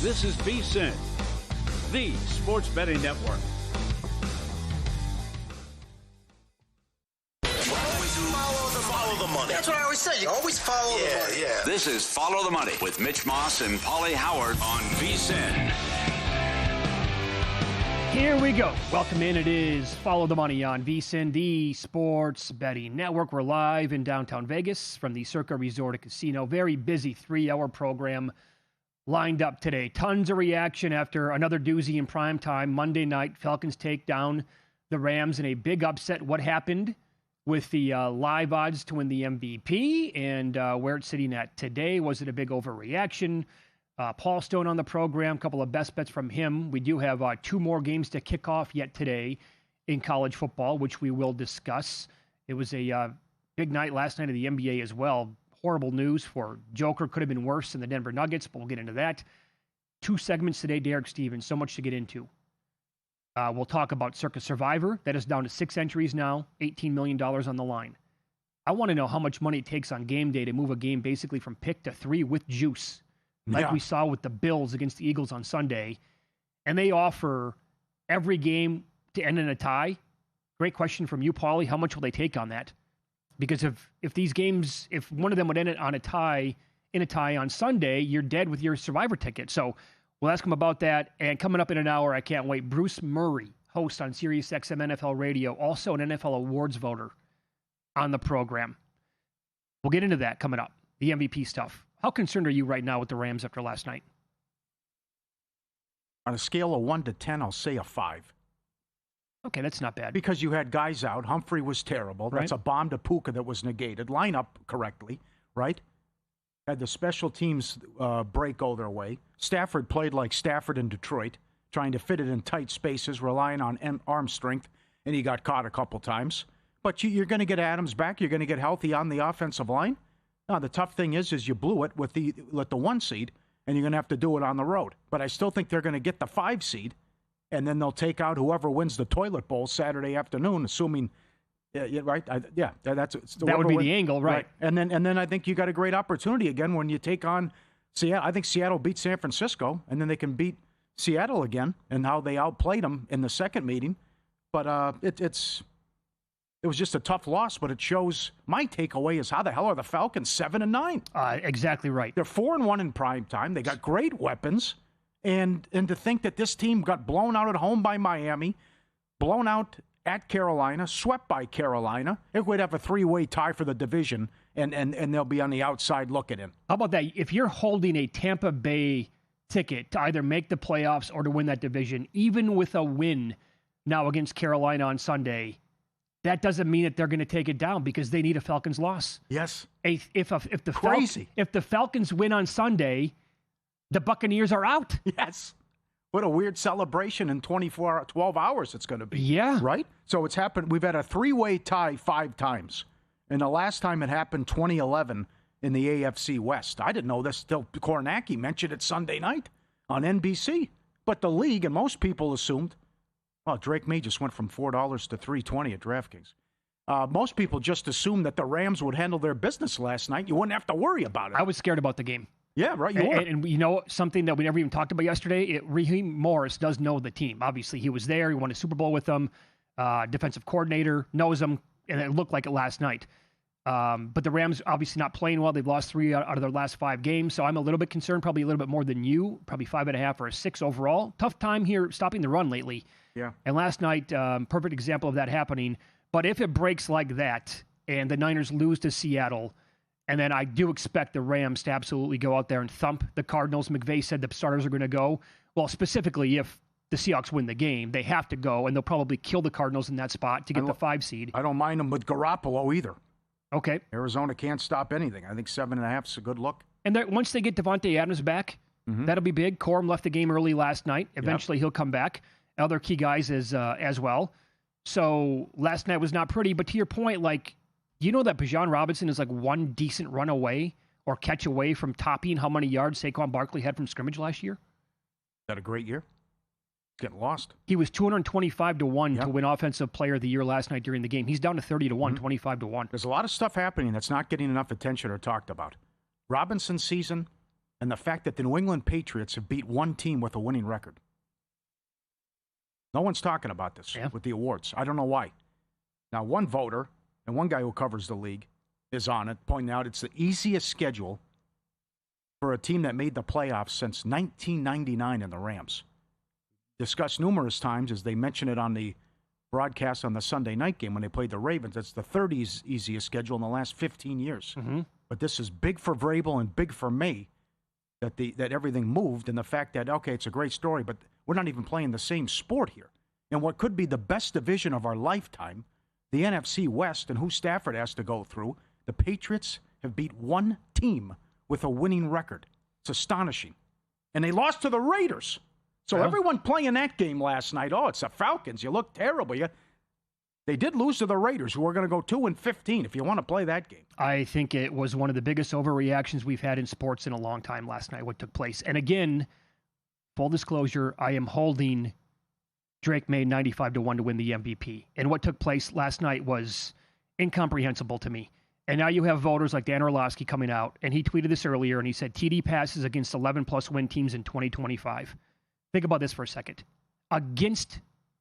This is VSiN, the sports betting network. Follow the money. That's what I always say. You always follow the money. Yeah. This is Follow the Money with Mitch Moss and Paulie Howard on VSiN. Here we go. Welcome in. It is Follow the Money on VSiN, the sports betting network. We're live in downtown Vegas from the Circa Resort and Casino. Very busy 3-hour program lined up today. Tons of reaction after another doozy in prime time. Monday night, Falcons take down the Rams in a big upset. What happened with the live odds to win the MVP and where it's sitting at today? Was it a big overreaction? Paul Stone on the program, a couple of best bets from him. We do have 2 more games to kick off yet today in college football, which we will discuss. It was a big night last night of the NBA as well. Horrible news for Joker. Could have been worse than the Denver Nuggets, but we'll get into that. 2 segments today, Derek Stevens. So much to get into. We'll talk about Circa Survivor. That is down to 6 entries now, $18 million on the line. I want to know how much money it takes on game day to move a game basically from pick to 3 with juice, like we saw with the Bills against the Eagles on Sunday. And they offer every game to end in a tie. Great question from you, Paulie. How much will they take on that? Because if these games, if one of them would end it on a tie, in a tie on Sunday, you're dead with your Survivor ticket. So we'll ask him about that. And coming up in an hour, I can't wait, Bruce Murray, host on Sirius XM NFL Radio, also an NFL awards voter on the program. We'll get into that coming up, the MVP stuff. How concerned are you right now with the Rams after last night? On a scale of 1 to 10, I'll say a 5. Okay, that's not bad. Because you had guys out. Humphrey was terrible. That's Right. a bomb to Puka that was negated. Line up correctly, right? Had the special teams break go their way. Stafford played like Stafford in Detroit, trying to fit it in tight spaces, relying on arm strength, and he got caught a couple times. But you're going to get Adams back. You're going to get healthy on the offensive line. Now, the tough thing is you blew it with the 1 seed, and you're going to have to do it on the road. But I still think they're going to get the 5 seed, and then they'll take out whoever wins the toilet bowl Saturday afternoon, assuming, right? That would be the angle, right? And then I think you got a great opportunity again when you take on Seattle. I think Seattle beat San Francisco, and then they can beat Seattle again, and how they outplayed them in the second meeting. But it was just a tough loss, but it shows, my takeaway is, how the hell are the Falcons 7-9? Exactly right. They're 4-1 in prime time. They got great weapons. And to think that this team got blown out at home by Miami, blown out at Carolina, swept by Carolina, it would have a 3-way tie for the division, and they'll be on the outside looking in. How about that? If you're holding a Tampa Bay ticket to either make the playoffs or to win that division, even with a win now against Carolina on Sunday, that doesn't mean that they're going to take it down because they need a Falcons loss. Yes. If the Falcons win on Sunday, the Buccaneers are out. Yes. What a weird celebration in 12 hours it's going to be. Yeah. Right? So it's happened. We've had a 3-way tie 5 times. And the last time it happened, 2011 in the AFC West. I didn't know this till Kornacki mentioned it Sunday night on NBC. But the league and most people assumed, Drake May just went from $4 to $3.20 at DraftKings. Most people just assumed that the Rams would handle their business last night. You wouldn't have to worry about it. I was scared about the game. Yeah, right. You were. And you know something that we never even talked about yesterday? Raheem Morris does know the team. Obviously, he was there. He won a Super Bowl with them. Defensive coordinator, knows them, and it looked like it last night. But the Rams obviously not playing well. They've lost 3 out of their last 5 games, so I'm a little bit concerned, probably a little bit more than you, probably 5.5 or a 6 overall. Tough time here stopping the run lately. Yeah. And last night, perfect example of that happening. But if it breaks like that and the Niners lose to Seattle, and then I do expect the Rams to absolutely go out there and thump the Cardinals. McVay said the starters are going to go. Well, specifically, if the Seahawks win the game, they have to go, and they'll probably kill the Cardinals in that spot to get the 5 seed. I don't mind them with Garoppolo either. Okay. Arizona can't stop anything. I think 7.5 is a good look. And once they get Devontae Adams back, that'll be big. Corum left the game early last night. Eventually, he'll come back. Other key guys as well. So last night was not pretty. But to your point, like, you know that Bijan Robinson is like one decent run away or catch away from topping how many yards Saquon Barkley had from scrimmage last year? Is that a great year? Getting lost. He was 225 to 1 to win Offensive Player of the Year last night during the game. He's down to 30 to 1, 25 to 1. There's a lot of stuff happening that's not getting enough attention or talked about. Robinson's season, and the fact that the New England Patriots have beat one team with a winning record. No one's talking about this with the awards. I don't know why. Now, one voter and one guy who covers the league is on it, pointing out it's the easiest schedule for a team that made the playoffs since 1999 in the Rams. Discussed numerous times, as they mention it on the broadcast on the Sunday night game when they played the Ravens. It's the 30th easiest schedule in the last 15 years. Mm-hmm. But this is big for Vrabel and big for May that everything moved, and the fact that, okay, it's a great story, but we're not even playing the same sport here. And what could be the best division of our lifetime, the NFC West, and who Stafford has to go through, the Patriots have beat one team with a winning record. It's astonishing. And they lost to the Raiders. So everyone playing that game last night, it's the Falcons. You look terrible. They did lose to the Raiders, who are going to go 2-15 if you want to play that game. I think it was one of the biggest overreactions we've had in sports in a long time last night, what took place. And again, full disclosure, I am holding Drake May 95-1 to win the MVP. And what took place last night was incomprehensible to me. And now you have voters like Dan Orlovsky coming out, and he tweeted this earlier, and he said TD passes against 11-plus win teams in 2025. Think about this for a second. Against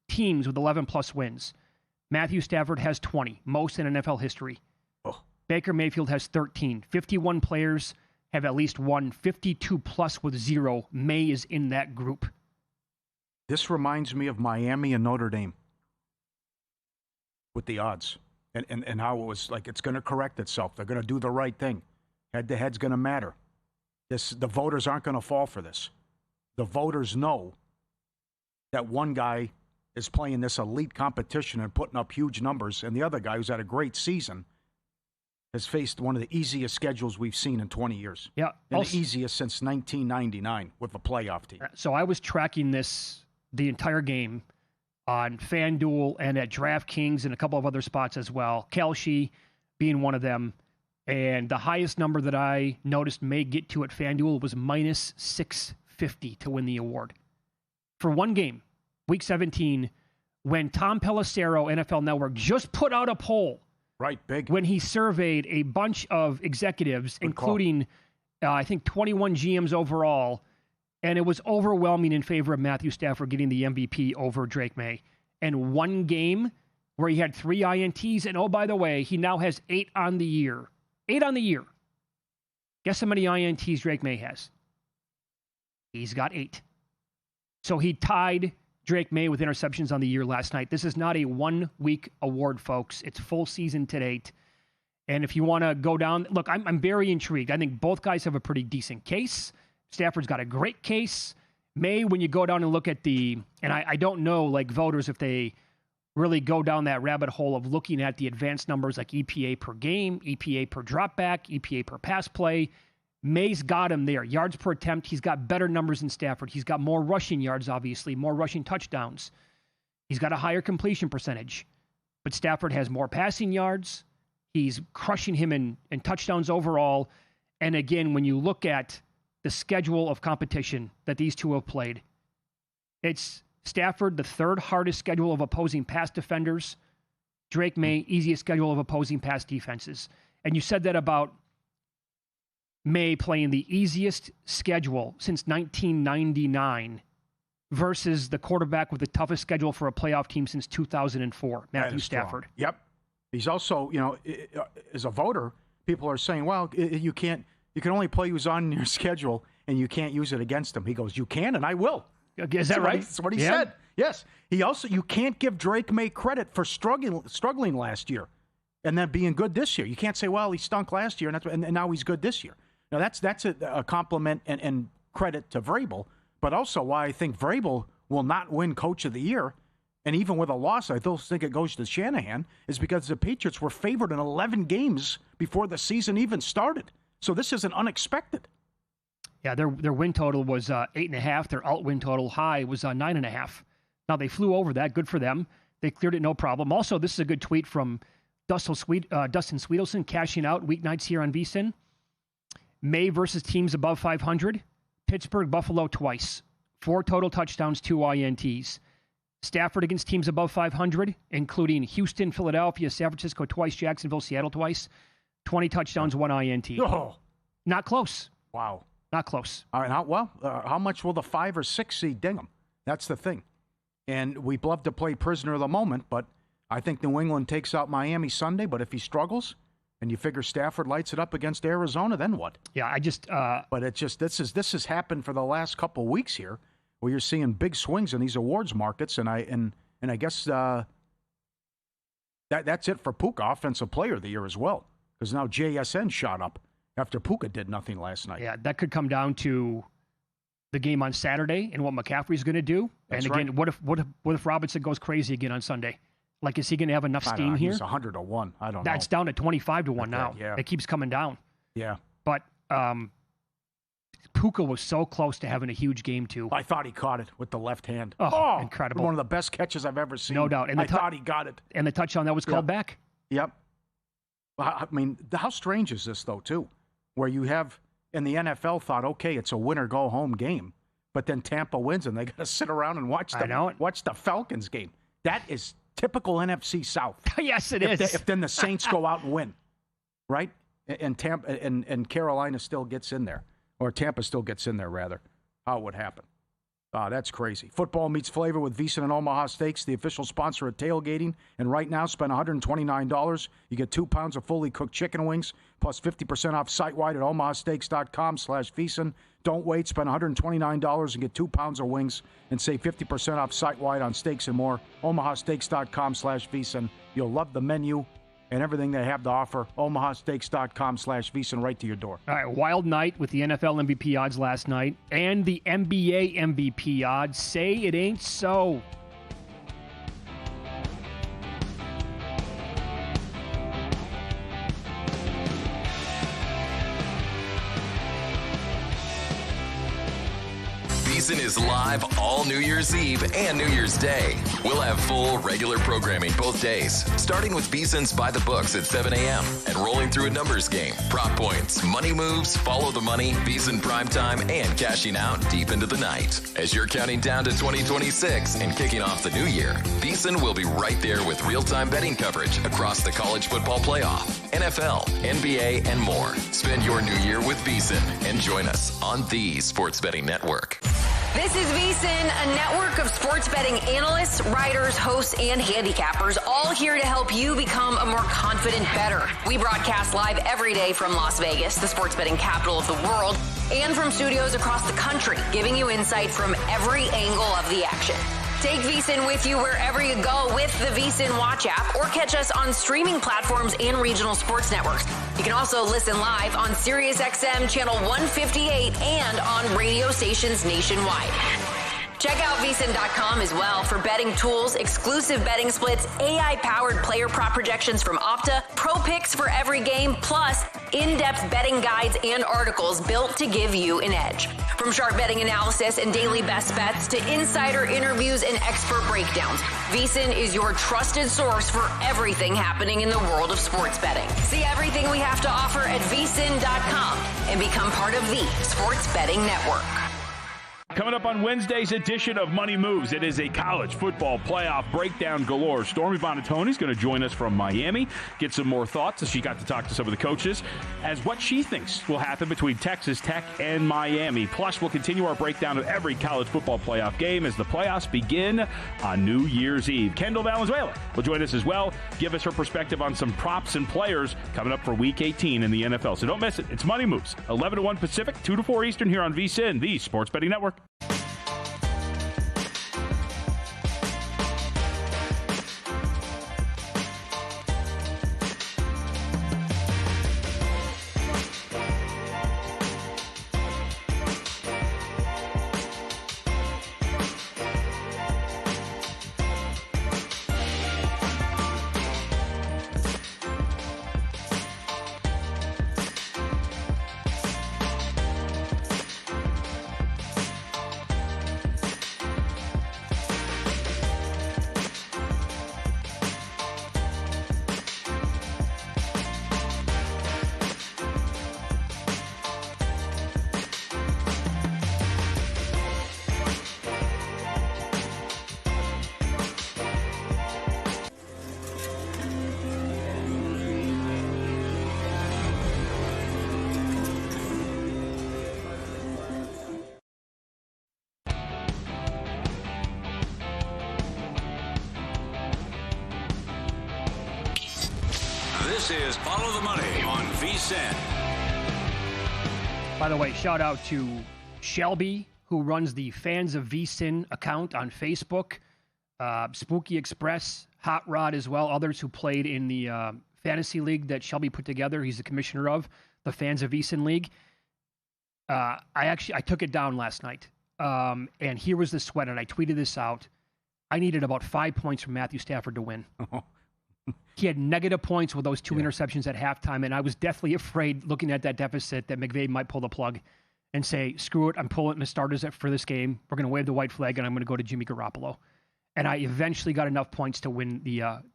teams with 11-plus wins, Matthew Stafford has 20, most in NFL history. Baker Mayfield has 13. 51 players have at least one, 52-plus with 0. May is in that group. This reminds me of Miami and Notre Dame with the odds and how it was like it's going to correct itself. They're going to do the right thing. Head-to-head's going to matter. The voters aren't going to fall for this. The voters know that one guy is playing this elite competition and putting up huge numbers, and the other guy, who's had a great season, has faced one of the easiest schedules we've seen in 20 years. Yeah. And the easiest since 1999 with the playoff team. So I was tracking this the entire game on FanDuel and at DraftKings and a couple of other spots as well, Kalshi being one of them. And the highest number that I noticed May get to at FanDuel was minus 650 to win the award. For one game, Week 17, when Tom Pelissero, NFL Network, just put out a poll. Right, big. When he surveyed a bunch of executives, including, I think, 21 GMs overall, and it was overwhelming in favor of Matthew Stafford getting the MVP over Drake May. And one game where he had 3 INTs, and oh, by the way, he now has 8 on the year. 8 on the year. Guess how many INTs Drake May has? He's got 8. So he tied Drake May with interceptions on the year last night. This is not a 1-week award, folks. It's full season to date. And if you want to go down, look, I'm very intrigued. I think both guys have a pretty decent case. Stafford's got a great case. May, when you go down and look at and I don't know, like voters, if they really go down that rabbit hole of looking at the advanced numbers like EPA per game, EPA per dropback, EPA per pass play. May's got him there. Yards per attempt, he's got better numbers than Stafford. He's got more rushing yards, obviously, more rushing touchdowns. He's got a higher completion percentage. But Stafford has more passing yards. He's crushing him in touchdowns overall. And again, when you look at the schedule of competition that these two have played, it's Stafford, the 3rd hardest schedule of opposing pass defenders. Drake May, easiest schedule of opposing pass defenses. And you said that about May playing the easiest schedule since 1999 versus the quarterback with the toughest schedule for a playoff team since 2004, Matthew Stafford. Yep. He's also, as a voter, people are saying, well, you can only play who's on your schedule and you can't use it against him. He goes, you can and I will. Is that right? That's what he said. Yes. You can't give Drake May credit for struggling last year and then being good this year. You can't say, well, he stunk last year and now he's good this year. Now, that's a compliment and credit to Vrabel, but also why I think Vrabel will not win Coach of the Year, and even with a loss, I still think it goes to Shanahan, is because the Patriots were favored in 11 games before the season even started. So this isn't unexpected. Yeah, their win total was 8.5. Their alt-win total high was 9.5. Now, they flew over that. Good for them. They cleared it no problem. Also, this is a good tweet from Dustin Sweetelson, cashing out weeknights here on VSiN. May versus teams above 500. Pittsburgh, Buffalo twice. 4 total touchdowns, 2 INTs. Stafford against teams above 500, including Houston, Philadelphia, San Francisco twice, Jacksonville, Seattle twice. 20 touchdowns, 1 INT. Oh. Not close. Wow. Not close. All right, how much will the 5 or 6 seed ding them? That's the thing. And we'd love to play prisoner of the moment, but I think New England takes out Miami Sunday. But if he struggles, and you figure Stafford lights it up against Arizona, then what? Yeah, I just. But it's just this has happened for the last couple of weeks here, where you're seeing big swings in these awards markets, and I guess that's it for Puka, Offensive Player of the Year as well, because now JSN shot up after Puka did nothing last night. Yeah, that could come down to the game on Saturday and what McCaffrey's going to do. That's and again, right. what if Robinson goes crazy again on Sunday? Like, is he going to have enough steam here? He's 100-1. I don't know. That's down to 25-1 now. Yeah. It keeps coming down. Yeah. But Puka was so close to having a huge game, too. I thought he caught it with the left hand. Oh, incredible. One of the best catches I've ever seen. No doubt. And I thought he got it. And the touchdown that was called back. Yep. I mean, how strange is this, though, too? Where you have, in the NFL, thought, okay, it's a win-or-go-home game. But then Tampa wins, and they got to sit around and watch the Falcons game. That is typical NFC South. Yes, it is. If then the Saints go out and win, right? And Tampa and Carolina still gets in there, or Tampa still gets in there, rather. How it would happen. That's crazy. Football meets flavor with VSiN and Omaha Steaks, the official sponsor of tailgating. And right now, spend $129. You get 2 pounds of fully cooked chicken wings, plus 50% off site-wide at omahasteaks.com/VSiN. Don't wait. Spend $129 and get 2 pounds of wings and save 50% off site-wide on steaks and more. omahasteaks.com/VSiN. You'll love the menu and everything they have to offer. omahasteaks.com/VSiN, right to your door. All right, wild night with the NFL MVP odds last night and the NBA MVP odds. Say it ain't so. VSiN is live all New Year's Eve and New Year's Day. We'll have full regular programming both days, starting with VSiN's By the Books at 7 a.m. and rolling through a numbers game, prop points, money moves, follow the money, VSiN primetime, and cashing out deep into the night. As you're counting down to 2026 and kicking off the new year, VSiN will be right there with real-time betting coverage across the college football playoff, NFL, NBA, and more. Spend your new year with VSiN and join us on the Sports Betting Network. This is VSiN, a network of sports betting analysts, writers, hosts, and handicappers, all here to help you become a more confident bettor. We broadcast live every day from Las Vegas, the sports betting capital of the world, and from studios across the country, giving you insight from every angle of the action. Take VSiN with you wherever you go with the VSiN Watch app, or catch us on streaming platforms and regional sports networks. You can also listen live on SiriusXM Channel 158 and on radio stations nationwide. Check out VSiN.com as well for betting tools, exclusive betting splits, AI-powered player prop projections from Opta, pro picks for every game, plus in-depth betting guides and articles built to give you an edge. From sharp betting analysis and daily best bets to insider interviews and expert breakdowns, VSiN is your trusted source for everything happening in the world of sports betting. See everything we have to offer at VSiN.com and become part of the Sports Betting Network. Coming up on Wednesday's edition of Money Moves, it is a college football playoff breakdown galore. Stormy Buonantony is going to join us from Miami, get some more thoughts as she got to talk to some of the coaches as what she thinks will happen between Texas Tech and Miami. Plus, we'll continue our breakdown of every college football playoff game as the playoffs begin on New Year's Eve. Kendall Valenzuela will join us as well, give us her perspective on some props and players coming up for Week 18 in the NFL. So don't miss it. It's Money Moves, 11 to 1 Pacific, 2 to 4 Eastern here on VSiN, the Sports Betting Network. This is Follow the Money on VSiN. By the way, shout out to Shelby, who runs the Fans of VSiN account on Facebook, Spooky Express, Hot Rod as well, others who played in the fantasy league that Shelby put together. He's the commissioner of the Fans of VSiN League. I took it down last night, and here was the sweat, and I tweeted this out. I needed about 5 points from Matthew Stafford to win. He had negative points with those two interceptions at halftime, and I was deathly afraid, looking at that deficit, that McVay might pull the plug and say, screw it, I'm pulling my starters for this game. We're going to wave the white flag, and I'm going to go to Jimmy Garoppolo. And I eventually got enough points to win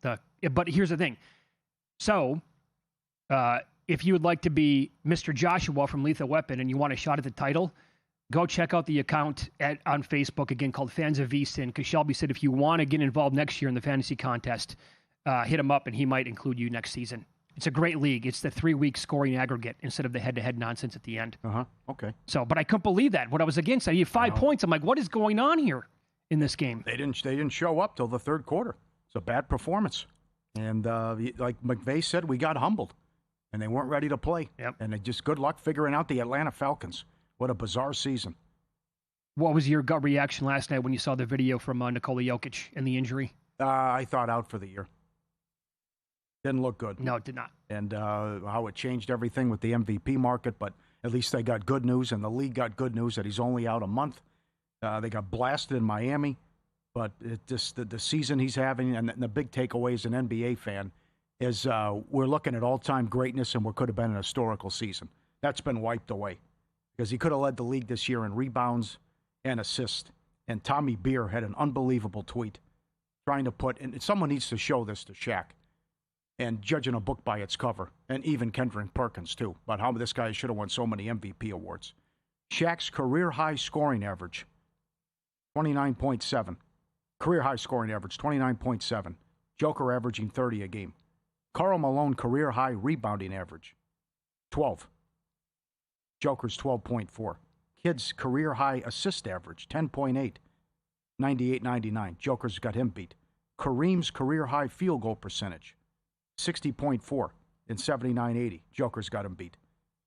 but here's the thing. So, if you would like to be Mr. Joshua from Lethal Weapon and you want a shot at the title, go check out the account on Facebook, again, called Fans of VSiN, because Shelby said if you want to get involved next year in the fantasy contest, hit him up and he might include you next season. It's a great league. It's the 3-week scoring aggregate instead of the head-to-head nonsense at the end. Okay. So, but I couldn't believe that. What I was against, I needed 5 points. I'm like, what is going on here in this game? They didn't show up till the third quarter. It's a bad performance. And like McVay said, we got humbled. And they weren't ready to play. Yep. And just good luck figuring out the Atlanta Falcons. What a bizarre season. What was your gut reaction last night when you saw the video from Nikola Jokic and the injury? I thought out for the year. Didn't look good. No, it did not. And how it changed everything with the MVP market, but at least they got good news, and the league got good news that he's only out a month. They got blasted in Miami, but it just the season he's having, and the big takeaway as an NBA fan is we're looking at all-time greatness, and what could have been an historical season. That's been wiped away because he could have led the league this year in rebounds and assists. And Tommy Beer had an unbelievable tweet trying to put, and someone needs to show this to Shaq, and judging a book by its cover, and even Kendrick Perkins, too, about how this guy should have won so many MVP awards. Shaq's career-high scoring average, 29.7. Career-high scoring average, 29.7. Joker averaging 30 a game. Karl Malone career-high rebounding average, 12. Joker's 12.4. Kid's career-high assist average, 10.8. 98-99. Joker's got him beat. Kareem's career-high field goal percentage, 60.4 in 79-80. Joker's got him beat.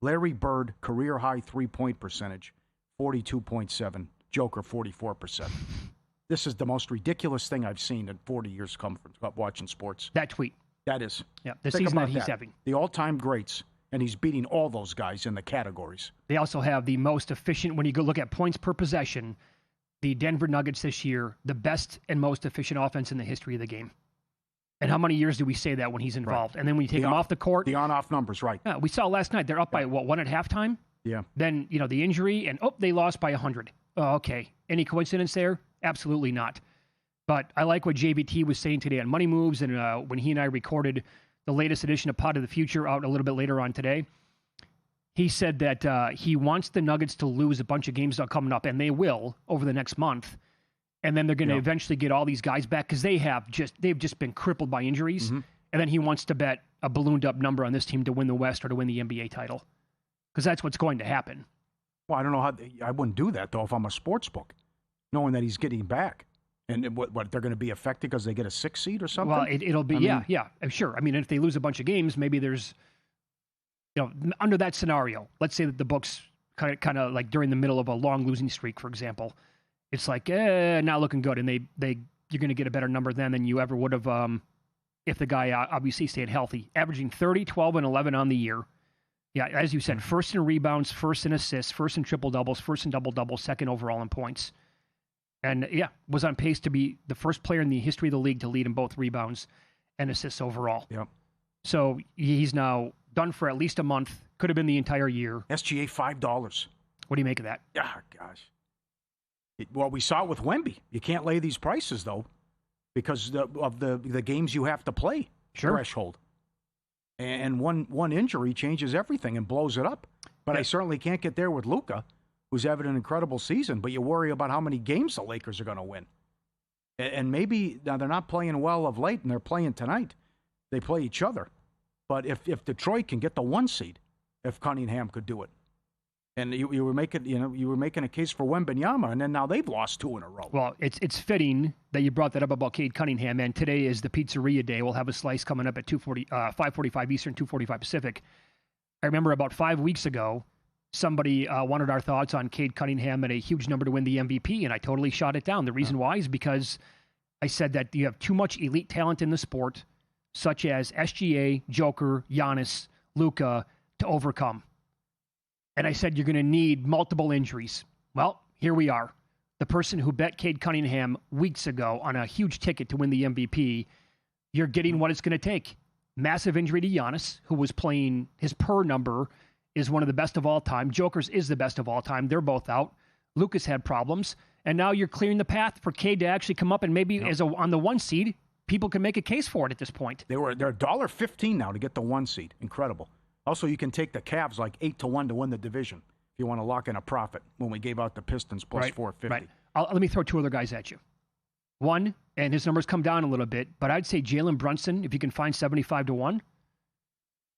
Larry Bird, career-high three-point percentage, 42.7. Joker, 44%. This is the most ridiculous thing I've seen in 40 years come from watching sports. That tweet. That is. Yeah, the Think season that about he's having. The all-time greats, and he's beating all those guys in the categories. They also have the most efficient, when you go look at points per possession, the Denver Nuggets this year, the best and most efficient offense in the history of the game. And how many years do we say that when he's involved? Right. And then when you take him off the court. The on-off numbers, right. Yeah, we saw last night, they're up by, one at halftime? Yeah. Then, the injury, and they lost by 100. Oh, okay. Any coincidence there? Absolutely not. But I like what JVT was saying today on Money Moves, and when he and I recorded the latest edition of Pod of the Future out a little bit later on today, he said that he wants the Nuggets to lose a bunch of games coming up, and they will over the next month. And then they're going to eventually get all these guys back because they've just been crippled by injuries. Mm-hmm. And then he wants to bet a ballooned up number on this team to win the West or to win the NBA title, because that's what's going to happen. Well, I don't know how I wouldn't do that though if I'm a sports book, knowing that he's getting back. And what they're going to be affected because they get a 6 seed or something? Well, it'll be yeah, sure. I mean, if they lose a bunch of games, maybe there's under that scenario. Let's say that the books kind of like during the middle of a long losing streak, for example. It's like, not looking good, and you're going to get a better number then than you ever would have if the guy obviously stayed healthy. Averaging 30, 12, and 11 on the year. Yeah, as you said, first in rebounds, first in assists, first in triple-doubles, first in double-doubles, second overall in points. And, was on pace to be the first player in the history of the league to lead in both rebounds and assists overall. Yep. So he's now done for at least a month. Could have been the entire year. SGA, $5. What do you make of that? Ah, gosh. Well, we saw it with Wemby. You can't lay these prices, though, because of the games you have to play threshold. And one injury changes everything and blows it up. But I certainly can't get there with Luka, who's having an incredible season. But you worry about how many games the Lakers are going to win. And maybe now they're not playing well of late, and they're playing tonight. They play each other. But if Detroit can get the 1 seed, if Cunningham could do it, And you were making a case for Wembanyama, and then now they've lost 2 in a row. Well, it's fitting that you brought that up about Cade Cunningham, and today is the pizzeria day. We'll have a slice coming up at 5:45 Eastern, 2:45 Pacific. I remember about 5 weeks ago, somebody wanted our thoughts on Cade Cunningham at a huge number to win the MVP, and I totally shot it down. The reason why is because I said that you have too much elite talent in the sport, such as SGA, Joker, Giannis, Luka, to overcome. And I said, you're going to need multiple injuries. Well, here we are. The person who bet Cade Cunningham weeks ago on a huge ticket to win the MVP, you're getting what it's going to take. Massive injury to Giannis, who was playing, his per number is one of the best of all time. Joker's is the best of all time. They're both out. Lucas had problems. And now you're clearing the path for Cade to actually come up and maybe on the 1 seed, people can make a case for it at this point. They're $1.15 now to get the 1 seed. Incredible. Also, you can take the Cavs like 8-1 to win the division if you want to lock in a profit when we gave out the Pistons plus 450. Right. Let me throw 2 other guys at you. One, and his numbers come down a little bit, but I'd say Jalen Brunson, if you can find 75-1.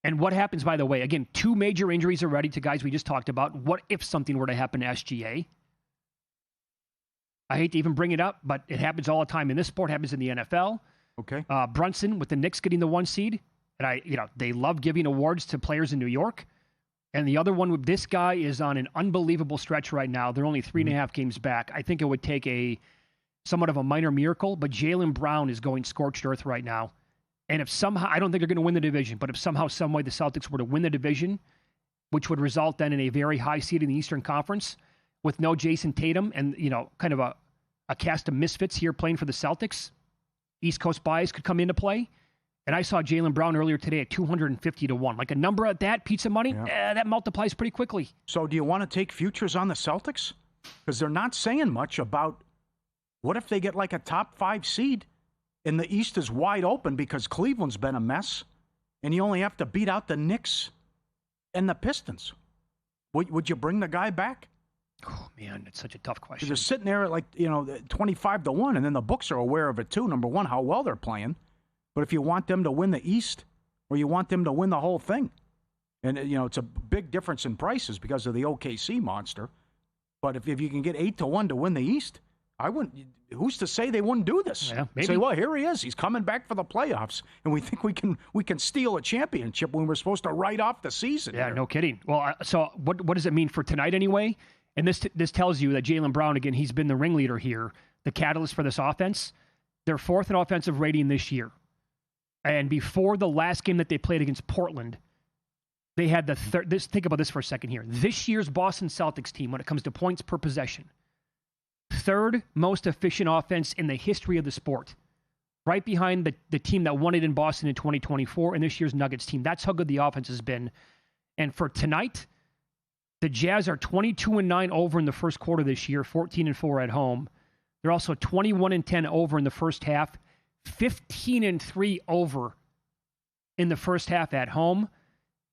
And what happens, by the way, again, 2 major injuries already to guys we just talked about. What if something were to happen to SGA? I hate to even bring it up, but it happens all the time in this sport, happens in the NFL. Okay. Brunson with the Knicks getting the 1 seed. And they love giving awards to players in New York. And the other one, this guy is on an unbelievable stretch right now. They're only 3.5 games back. I think it would take somewhat of a minor miracle, but Jaylen Brown is going scorched earth right now. And if somehow, I don't think they're going to win the division, but if somehow, some way the Celtics were to win the division, which would result then in a very high seed in the Eastern Conference with no Jason Tatum and, kind of a cast of misfits here playing for the Celtics, East Coast bias could come into play. And I saw Jaylen Brown earlier today at 250-1. Like a number at that, pizza money, that multiplies pretty quickly. So do you want to take futures on the Celtics? Because they're not saying much about what if they get like a top 5 seed and the East is wide open because Cleveland's been a mess and you only have to beat out the Knicks and the Pistons. Would you bring the guy back? Oh, man, it's such a tough question. They're sitting there at 25-1, and then the books are aware of it too. Number one, how well they're playing. But if you want them to win the East or you want them to win the whole thing, and, it's a big difference in prices because of the OKC monster. But if you can get 8-1 to win the East, I wouldn't. Who's to say they wouldn't do this? Yeah, maybe. Say, well, here he is. He's coming back for the playoffs, and we think we can steal a championship when we're supposed to write off the season. Yeah, here. no kidding. Well, so what does it mean for tonight anyway? And this tells you that Jaylen Brown, again, he's been the ringleader here, the catalyst for this offense. They're 4th in offensive rating this year. And before the last game that they played against Portland, they had the third. Think about this for a second here. This year's Boston Celtics team, when it comes to points per possession, 3rd most efficient offense in the history of the sport, right behind the team that won it in Boston in 2024 and this year's Nuggets team. That's how good the offense has been. And for tonight, the Jazz are 22-9 over in the first quarter this year, 14-4 at home. They're also 21-10 over in the first half, 15-3 over in the first half at home.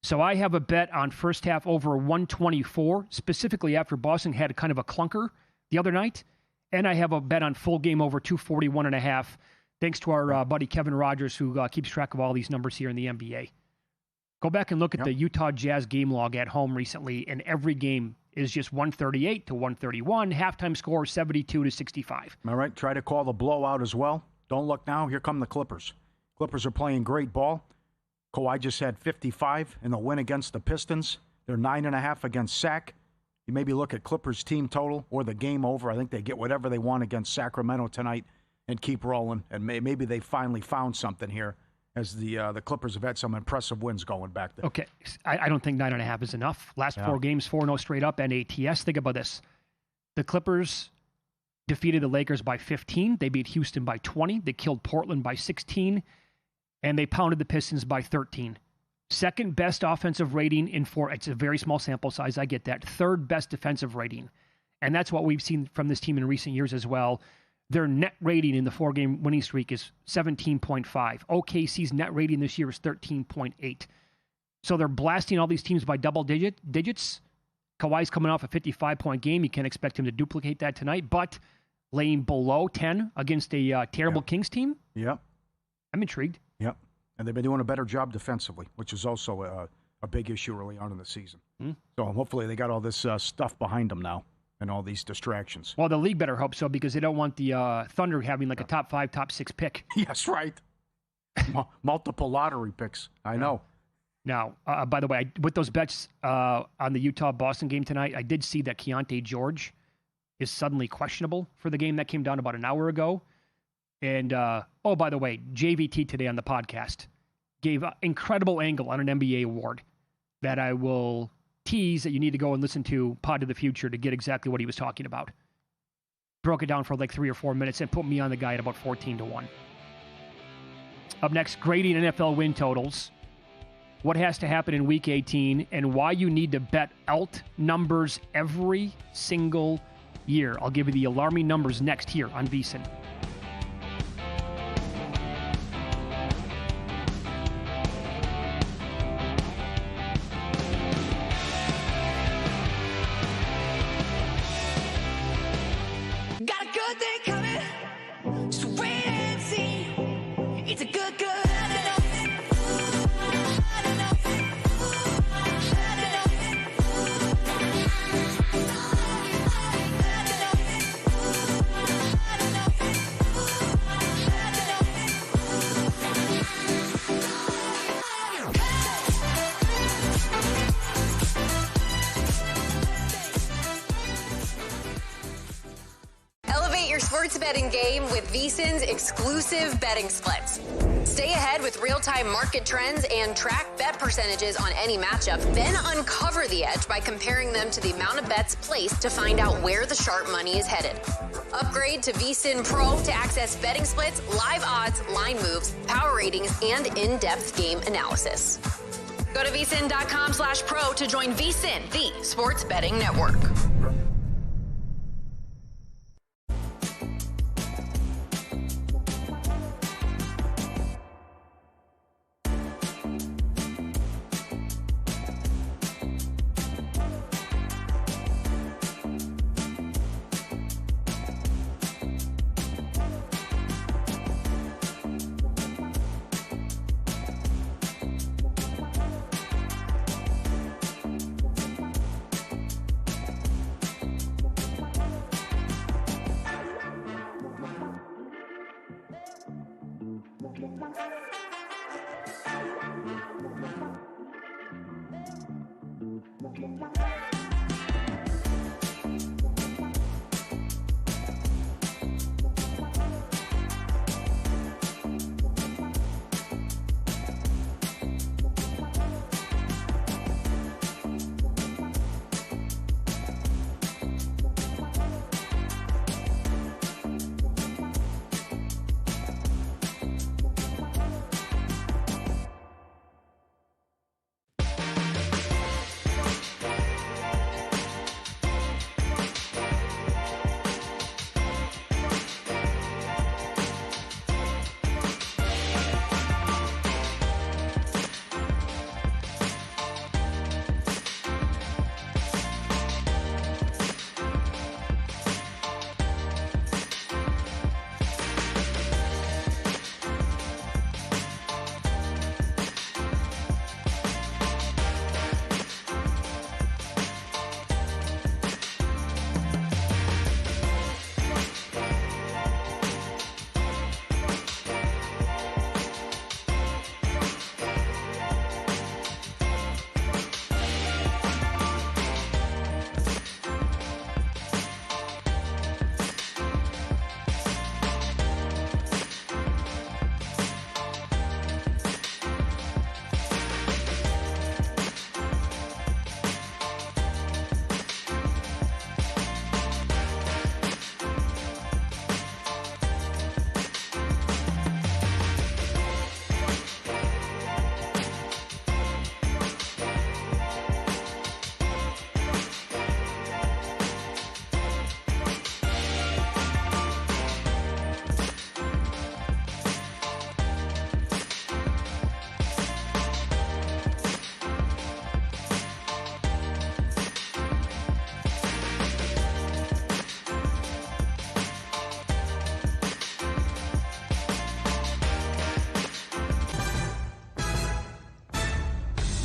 So I have a bet on first half over 124, specifically after Boston had kind of a clunker the other night. And I have a bet on full game over 241.5, thanks to our buddy Kevin Rogers, who keeps track of all these numbers here in the NBA. Go back and look at the Utah Jazz game log at home recently, and every game is just 138 to 131, halftime score 72 to 65. All right, try to call the blowout as well. Don't look now. Here come the Clippers. Clippers are playing great ball. Kawhi just had 55 in the win against the Pistons. They're 9.5 against Sac. You maybe look at Clippers team total or the game over. I think they get whatever they want against Sacramento tonight and keep rolling. And maybe they finally found something here as the Clippers have had some impressive wins going back there. Okay, I don't think 9.5 is enough. Last 4 games, 4-0 straight up and ATS. Think about this. The Clippers defeated the Lakers by 15. They beat Houston by 20. They killed Portland by 16. And they pounded the Pistons by 13. Second best offensive rating in 4. It's a very small sample size. I get that. 3rd best defensive rating. And that's what we've seen from this team in recent years as well. Their net rating in the 4-game winning streak is 17.5. OKC's net rating this year is 13.8. So they're blasting all these teams by double digits. Kawhi's coming off a 55-point game. You can't expect him to duplicate that tonight. But laying below 10 against a terrible Kings team? Yep. I'm intrigued. Yep. And they've been doing a better job defensively, which is also a big issue early on in the season. Hmm? So hopefully they got all this stuff behind them now and all these distractions. Well, the league better hope so because they don't want the Thunder having like a top 5, top 6 pick. Yes, right. Multiple lottery picks. I know. Now, by the way, with those bets on the Utah-Boston game tonight, I did see that Keontae George is suddenly questionable for the game that came down about an hour ago. And, by the way, JVT today on the podcast gave an incredible angle on an NBA award that I will tease that you need to go and listen to Pod of the Future to get exactly what he was talking about. Broke it down for like 3 or 4 minutes and put me on the guy at about 14-1. Up next, grading NFL win totals, what has to happen in Week 18, and why you need to bet alt numbers every single year. I'll give you the alarming numbers next here on VSiN. Got a good thing coming, just wait and see. It's a good. Sports betting game with VSiN's exclusive betting splits. Stay ahead with real-time market trends and track bet percentages on any matchup, then uncover the edge by comparing them to the amount of bets placed to find out where the sharp money is headed. Upgrade to VSiN Pro to access betting splits, live odds, line moves, power ratings, and in-depth game analysis. Go to vsin.com/pro to join VSiN, the sports betting network.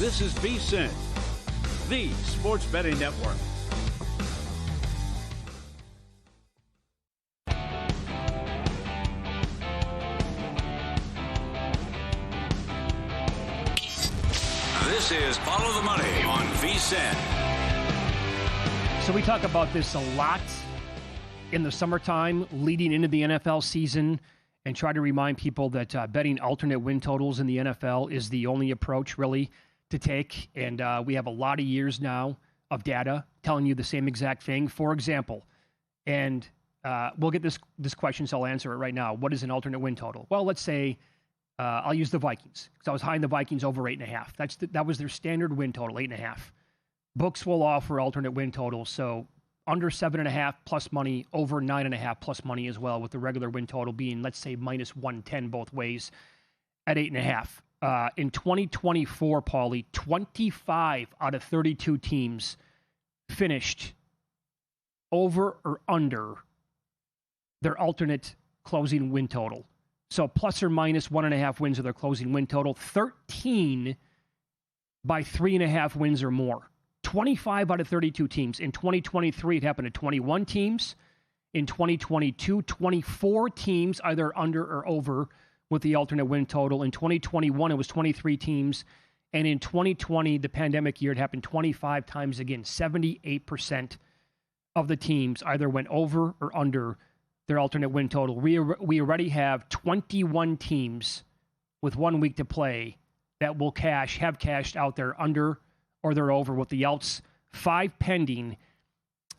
This is VSiN, the sports betting network. This is Follow the Money on VSiN. So we talk about this a lot in the summertime leading into the NFL season and try to remind people that betting alternate win totals in the NFL is the only approach really to take. And we have a lot of years now of data telling you the same exact thing. For example, and we'll get this question, so I'll answer it right now. What is an alternate win total? Well, let's say I'll use the Vikings because I was high in the Vikings over 8.5. That was their standard win total, 8.5. Books will offer alternate win totals, so under 7.5 plus money, over 9.5 plus money as well, with the regular win total being, let's say, minus 110 both ways at 8.5. In 2024, Paulie, 25 out of 32 teams finished over or under their alternate closing win total. So plus or minus 1.5 wins of their closing win total. 13 by 3.5 wins or more. 25 out of 32 teams. In 2023, it happened to 21 teams. In 2022, 24 teams either under or over with the alternate win total. In 2021, it was 23 teams. And in 2020, the pandemic year, it happened 25 times again. 78% of the teams either went over or under their alternate win total. We already have 21 teams with 1 week to play that will have cashed out their under or they're over with the outs. 5 pending.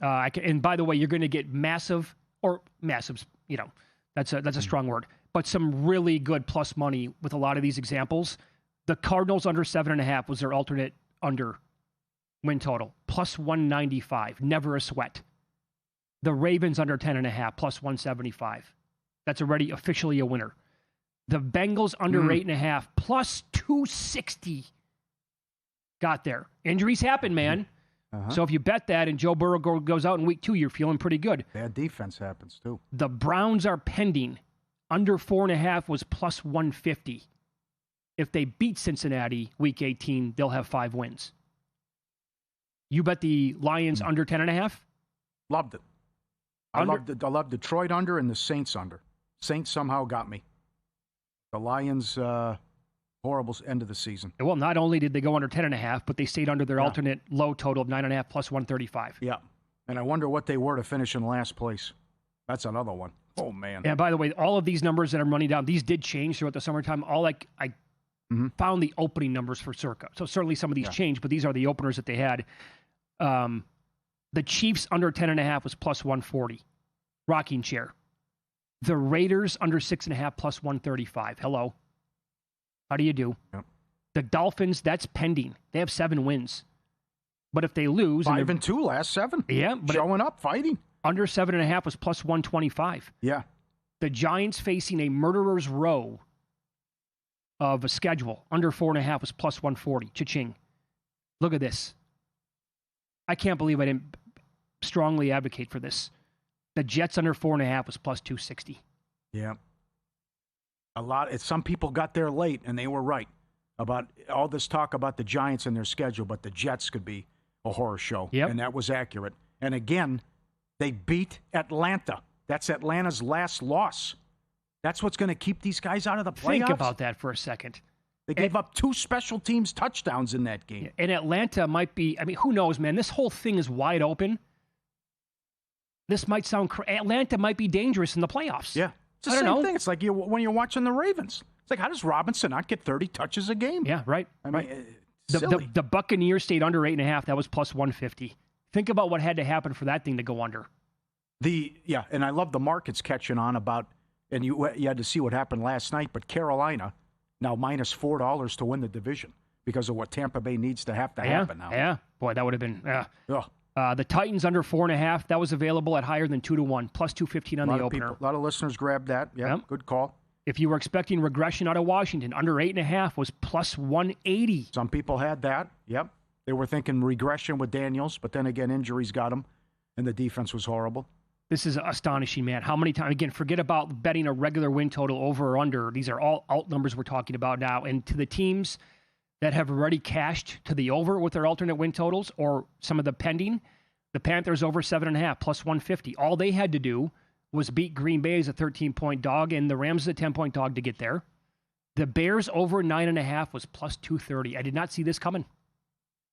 And by the way, you're going to get massives, that's a strong word, but some really good plus money with a lot of these examples. The Cardinals under 7.5 was their alternate under win total, plus 195, never a sweat. The Ravens under 10.5, plus 175. That's already officially a winner. The Bengals under 8.5, plus 260. Got there. Injuries happen, man. So if you bet that and Joe Burrow goes out in week 2, you're feeling pretty good. Bad defense happens, too. The Browns are pending. Under 4.5 was plus 150. If they beat Cincinnati week 18, they'll have 5 wins. You bet the Lions under 10.5? Loved it. I loved Detroit under and the Saints under. Saints somehow got me. The Lions, horrible end of the season. Well, not only did they go under 10.5, but they stayed under their alternate low total of 9.5 plus 135. Yeah. And I wonder what they were to finish in last place. That's another one. Oh, man. And by the way, all of these numbers that I'm running down, these did change throughout the summertime. I found the opening numbers for Circa. So certainly some of these changed, but these are the openers that they had. The Chiefs under 10.5 was plus 140. Rocking chair. The Raiders under 6.5 plus 135. Hello. How do you do? Yep. The Dolphins, that's pending. They have 7 wins. But if they lose... 5-2 last 7. Yeah. But showing up, fighting. Under 7.5 was plus 125. Yeah. The Giants facing a murderer's row of a schedule. Under 4.5 was plus 140. Cha-ching. Look at this. I can't believe I didn't strongly advocate for this. The Jets under 4.5 was plus 260. Yeah. Some people got there late, and they were right about all this talk about the Giants and their schedule, but the Jets could be a horror show. Yep. And that was accurate. And again, they beat Atlanta. That's Atlanta's last loss. That's what's going to keep these guys out of the playoffs. Think about that for a second. They gave up 2 special teams touchdowns in that game. And Atlanta might be, who knows, man? This whole thing is wide open. This might sound Atlanta might be dangerous in the playoffs. Yeah. It's the same thing. It's like when you're watching the Ravens. It's like, how does Robinson not get 30 touches a game? Yeah, right. Silly. The Buccaneers stayed under 8.5. That was plus 150. Think about what had to happen for that thing to go under. And I love the markets catching on about, and you had to see what happened last night, but Carolina now minus $4 to win the division because of what Tampa Bay needs to happen now. Yeah. Boy, that would have been... the Titans under 4.5, that was available at higher than 2-1, plus 215 on the opener. A lot of listeners grabbed that. Yeah, yep. Good call. If you were expecting regression out of Washington, under 8.5 was plus 180. Some people had that. Yep. They were thinking regression with Daniels, but then again, injuries got them, and the defense was horrible. This is astonishing, man. How many times, again, forget about betting a regular win total over or under. These are all alt numbers we're talking about now. And to the teams that have already cashed to the over with their alternate win totals or some of the pending. The Panthers over 7.5 plus 150. All they had to do was beat Green Bay as a 13-point dog and the Rams as a 10-point dog to get there. The Bears over 9.5 was plus 230. I did not see this coming.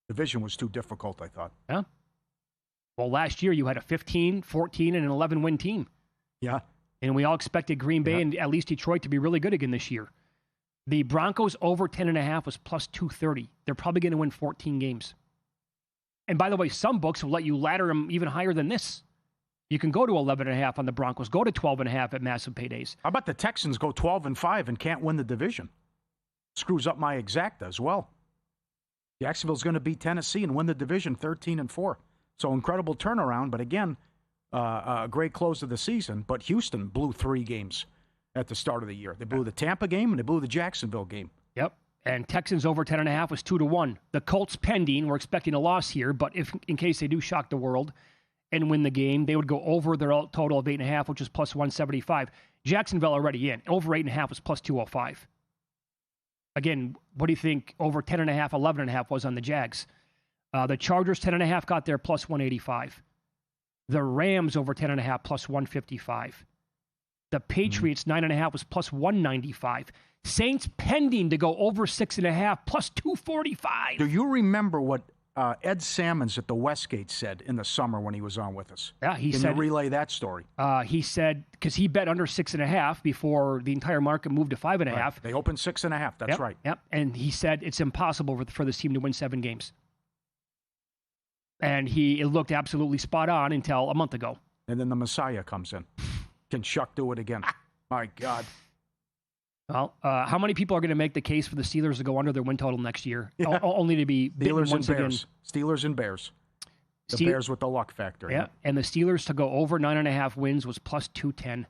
Division was too difficult, I thought. Yeah. Well, last year you had a 15, 14, and an 11-win team. Yeah. And we all expected Green Bay and at least Detroit to be really good again this year. The Broncos over 10.5 was plus 230. They're probably going to win 14 games. And by the way, some books will let you ladder them even higher than this. You can go to 11.5 on the Broncos, go to 12.5 at massive paydays. How about the Texans go 12-5 and can't win the division? Screws up my exacta as well. Jacksonville's going to beat Tennessee and win the division 13-4. So incredible turnaround, but again, a great close of the season. But Houston blew 3 games at the start of the year. They blew the Tampa game and they blew the Jacksonville game. Yep. And Texans over 10.5 was 2-1. The Colts pending. We're expecting a loss here, but if in case they do shock the world and win the game, they would go over their total of 8.5, which is plus 175. Jacksonville already in. Over 8.5 was plus 205. Again, what do you think over 10.5, 11.5 was on the Jags? The Chargers 10.5 got there plus 185. The Rams over 10.5 plus 155. The Patriots 9.5 was plus 195. Saints pending to go over 6.5 plus 245. Do you remember what Ed Salmons at the Westgate said in the summer when he was on with us? Yeah, he Can said. you relay that story? He said because he bet under 6.5 before the entire market moved to 5.5. Right. They opened 6.5. That's right. Yep. And he said it's impossible for this team to win 7 games. And it looked absolutely spot on until a month ago. And then the Messiah comes in. Can Shuck do it again? My God. Well, how many people are going to make the case for the Steelers to go under their win total next year? Yeah. Only to be Steelers once and Bears. again. Steelers and Bears. The Bears with the luck factor. Yeah, and the Steelers to go over 9.5 wins was plus 210.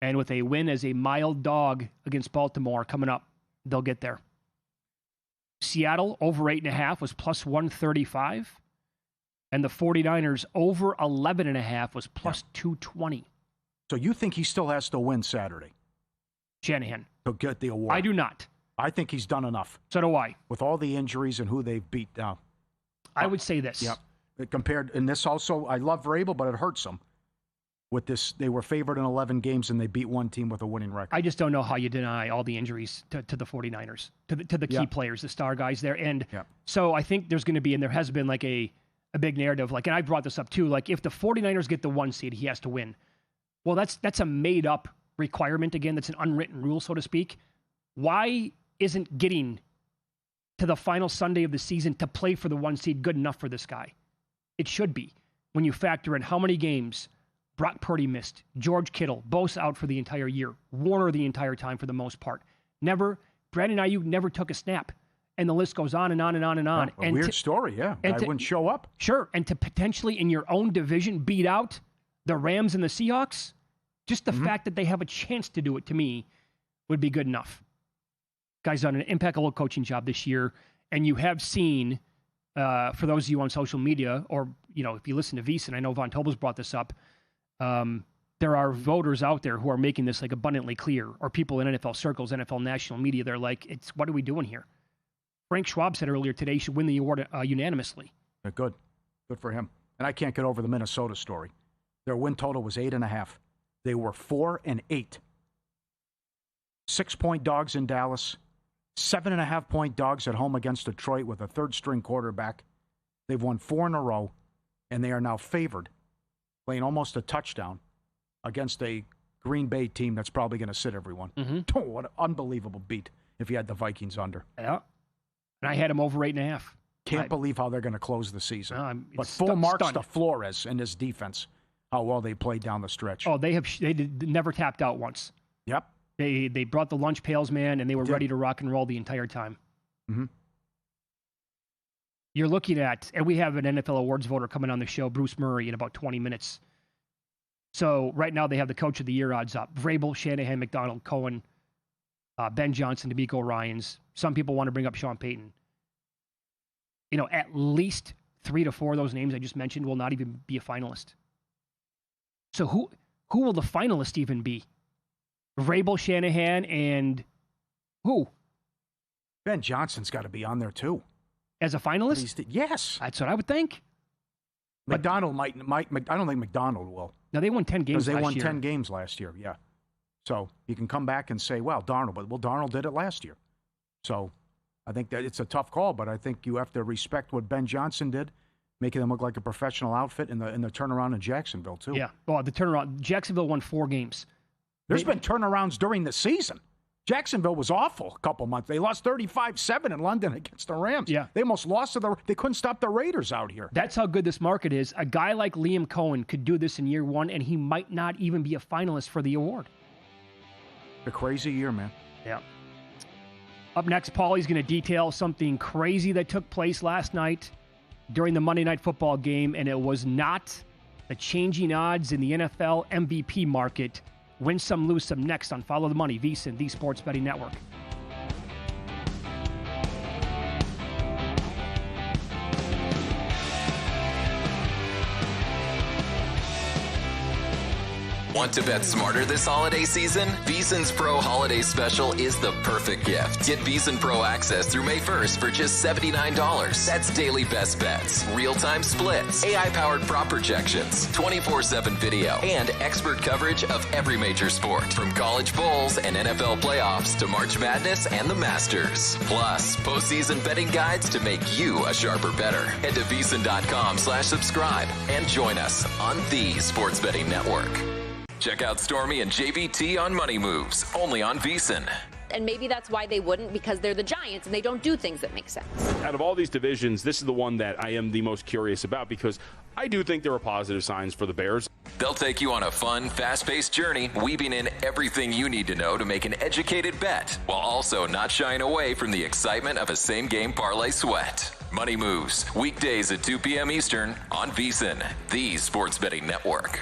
And with a win as a mild dog against Baltimore coming up, they'll get there. Seattle over 8.5 was plus 135. And the 49ers over 11.5 was plus 220. So you think he still has to win Saturday Shanahan. to get the award? I do not. I think he's done enough. So do I. With all the injuries and who they've beat down. I would say this. Yeah. Compared, and this also, I love Vrabel, but it hurts them. With this, they were favored in 11 games and they beat one team with a winning record. I just don't know how you deny all the injuries to the 49ers, to the key players, the star guys there. And so I think there's going to be, and there has been like a big narrative, like, and I brought this up too, like if the 49ers get the 1 seed, he has to win. Well, that's a made up requirement again. That's an unwritten rule, so to speak. Why isn't getting to the final Sunday of the season to play for the 1 seed good enough for this guy? It should be when you factor in how many games Brock Purdy missed, George Kittle, both out for the entire year, Warner the entire time for the most part. Brandon Ayuk never took a snap. And the list goes on and on and on and on. A weird story, yeah. I wouldn't show up. Sure, and to potentially in your own division beat out the Rams and the Seahawks, just the fact that they have a chance to do it, to me, would be good enough. Guy's done an impeccable coaching job this year, and you have seen, for those of you on social media, or if you listen to VSiN, I know Von Tobel's brought this up, there are voters out there who are making this like abundantly clear, or people in NFL circles, NFL national media, they're like, what are we doing here? Frank Schwab said earlier today he should win the award unanimously. Good. Good for him. And I can't get over the Minnesota story. Their win total was 8.5. They were 4-8. 6-point dogs in Dallas. 7.5-point dogs at home against Detroit with a third-string quarterback. They've won 4 in a row, and they are now favored, playing almost a touchdown against a Green Bay team that's probably going to sit everyone. Oh, what an unbelievable beat if you had the Vikings under. Yeah. And I had him over 8.5. Can't believe how they're going to close the season. But stunned. full marks to Flores and his defense, how well they played down the stretch. Oh, they never tapped out once. Yep. They brought the lunch pails, man, and they were ready to rock and roll the entire time. You're looking at, and we have an NFL awards voter coming on the show, Bruce Murray, in about 20 minutes. So right now they have the Coach of the Year odds up. Vrabel, Shanahan, McDonald, Cohen, Ben Johnson, DeMeco Ryans. Some people want to bring up Sean Payton. At least 3 to 4 of those names I just mentioned will not even be a finalist. So who will the finalist even be? Vrabel, Shanahan, and who? Ben Johnson's got to be on there too. As a finalist? Yes. That's what I would think. McDonald might. I don't think McDonald will. No, they won 10 games last year. Because they won 10 games last year, yeah. So you can come back and say, well, Darnold did it last year. So I think that it's a tough call, but I think you have to respect what Ben Johnson did, making them look like a professional outfit in the turnaround in Jacksonville, too. Yeah. Well, the turnaround. Jacksonville won 4 games. There's been turnarounds during the season. Jacksonville was awful a couple months. They lost 35-7 in London against the Rams. Yeah. They almost lost they couldn't stop the Raiders out here. That's how good this market is. A guy like Liam Cohen could do this in year 1, and he might not even be a finalist for the award. A crazy year, man. Yeah. Up next, Paulie's going to detail something crazy that took place last night during the Monday Night Football game, and it was not the changing odds in the NFL MVP market. Win some, lose some next on Follow the Money, VSiN, the Sports Betting Network. Want to bet smarter this holiday season? VSiN's Pro Holiday Special is the perfect gift. Get VSiN Pro access through May 1st for just $79. That's daily best bets, real-time splits, AI-powered prop projections, 24/7 video, and expert coverage of every major sport, from college bowls and NFL playoffs to March Madness and the Masters. Plus, postseason betting guides to make you a sharper bettor. Head to VSiN.com/subscribe and join us on the Sports Betting Network. Check out Stormy and JVT on Money Moves, only on VSiN. And maybe that's why they wouldn't, because they're the Giants and they don't do things that make sense. Out of all these divisions, this is the one that I am the most curious about, because I do think there are positive signs for the Bears. They'll take you on a fun, fast-paced journey, weaving in everything you need to know to make an educated bet, while also not shying away from the excitement of a same-game parlay sweat. Money Moves, weekdays at 2 p.m. Eastern on VSiN, the Sports Betting Network.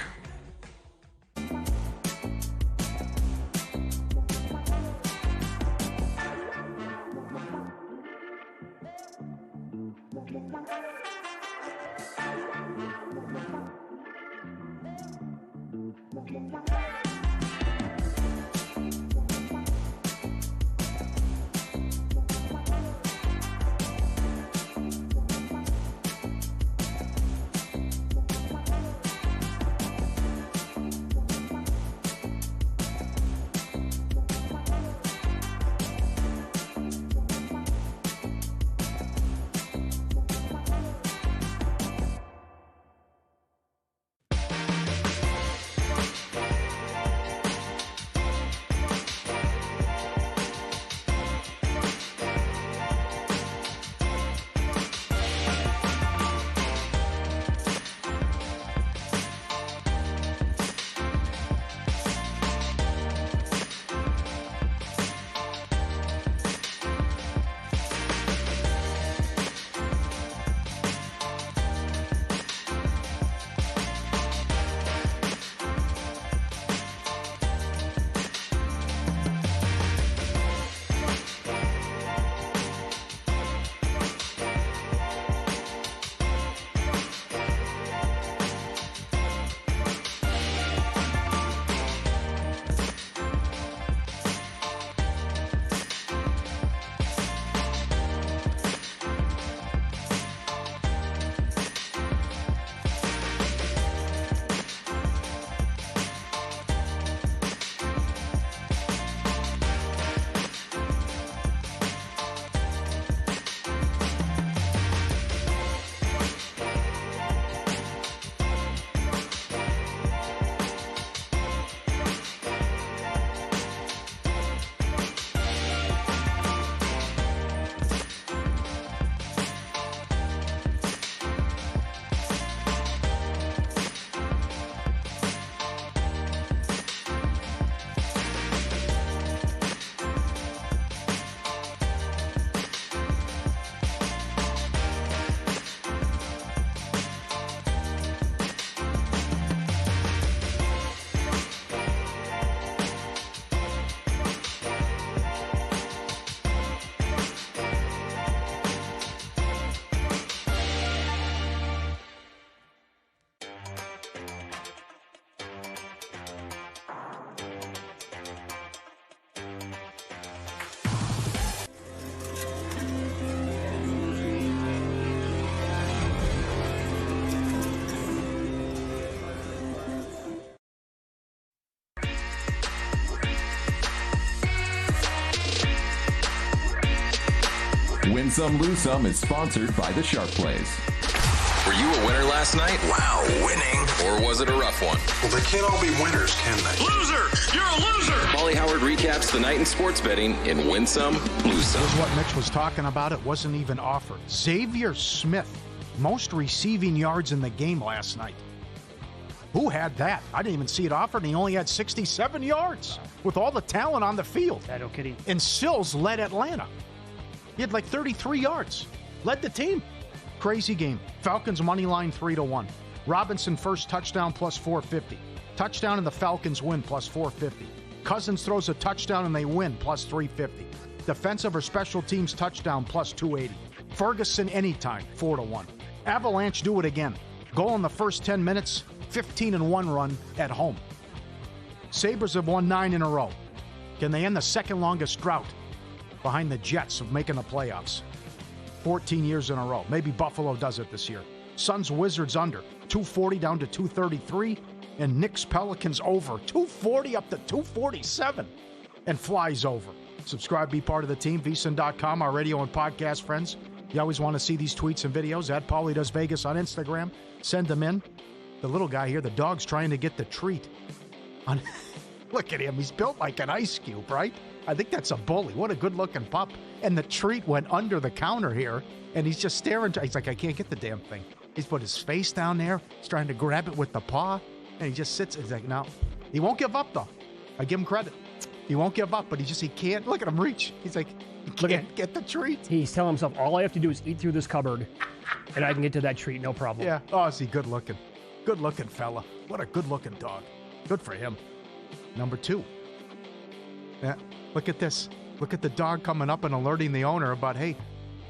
Win Some, Lose Some is sponsored by the Sharp Plays. Were you a winner last night? Wow, winning. Or was it a rough one? Well, they can't all be winners, can they? Loser! You're a loser! Molly Howard recaps the night in sports betting in Win Some, Lose Some. Here's what Mitch was talking about. It wasn't even offered. Xavier Smith, most receiving yards in the game last night. Who had that? I didn't even see it offered, and he only had 67 yards with all the talent on the field. No kidding. And Sills led Atlanta. He had like 33 yards. Led the team. Crazy game. Falcons money line 3-1. Robinson first touchdown plus 450. Touchdown and the Falcons win plus 450. Cousins throws a touchdown and they win plus 350. Defensive or special teams touchdown plus 280. Ferguson anytime 4-1. Avalanche do it again. Goal in the first 10 minutes, 15-1 run at home. Sabres have won 9 in a row. Can they end the second longest drought behind the Jets of making the playoffs? 14 years in a row. Maybe Buffalo does it this year. Suns Wizards under 240 down to 233, and Knicks Pelicans over 240 up to 247, and flies over. Subscribe, be part of the team. VSiN.com, our radio and podcast friends. You always want to see these tweets and videos at Paulie Does Vegas on Instagram. Send them in. The little guy here, the dog's trying to get the treat. Look at him. He's built like an ice cube, right? I think that's a bully. What a good-looking pup. And the treat went under the counter here, and he's just staring. He's like, I can't get the damn thing. He's put his face down there. He's trying to grab it with the paw, and he just sits. He's like, no. He won't give up, though. I give him credit. He won't give up, but he can't. Look at him reach. He's like, he can't get the treat. He's telling himself, all I have to do is eat through this cupboard, and I can get to that treat, no problem. Yeah. Oh, is he good-looking? Good-looking fella. What a good-looking dog. Good for him. Number 2. Yeah. Look at this. Look at the dog coming up and alerting the owner about, hey,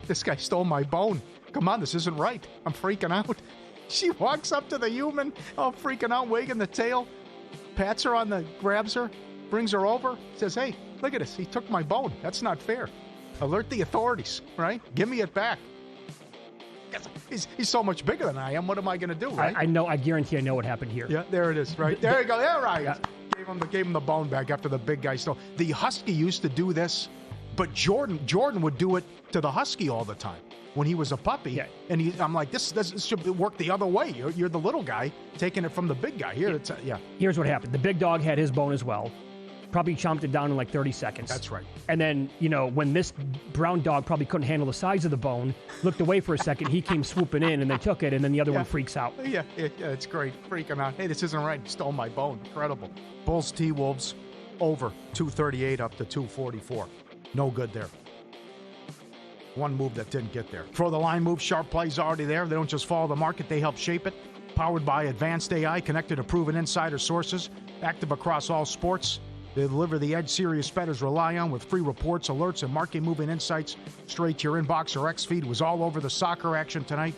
this guy stole my bone. Come on, this isn't right. I'm freaking out. She walks up to the human, all freaking out, wagging the tail, pats her on the, grabs her, brings her over, says, hey, look at this. He took my bone. That's not fair. Alert the authorities, right? Give me it back. He's so much bigger than I am. What am I going to do, right? I know. I guarantee I know what happened here. Yeah, there it is, right? There you go. There I is. Gave him the bone back after the big guy stole. The Husky used to do this, but Jordan would do it to the Husky all the time when he was a puppy. Yeah. And I'm like, this should work the other way. You're the little guy taking it from the big guy. Here, yeah. Here's what happened. The big dog had his bone as well. Probably chomped it down in like 30 seconds. That's right. And then, when this brown dog probably couldn't handle the size of the bone, looked away for a second, he came swooping in and they took it, and then the other one freaks out. Yeah, it's great. Freaking out. Hey, this isn't right. He stole my bone. Incredible. Bulls T-Wolves over 238 up to 244. No good there. One move that didn't get there. Throw the line move. Sharp plays already there. They don't just follow the market. They help shape it. Powered by advanced AI, connected to proven insider sources, active across all sports. They deliver the edge serious bettors rely on with free reports, alerts, and market-moving insights straight to your inbox or X-Feed. Was all over the soccer action tonight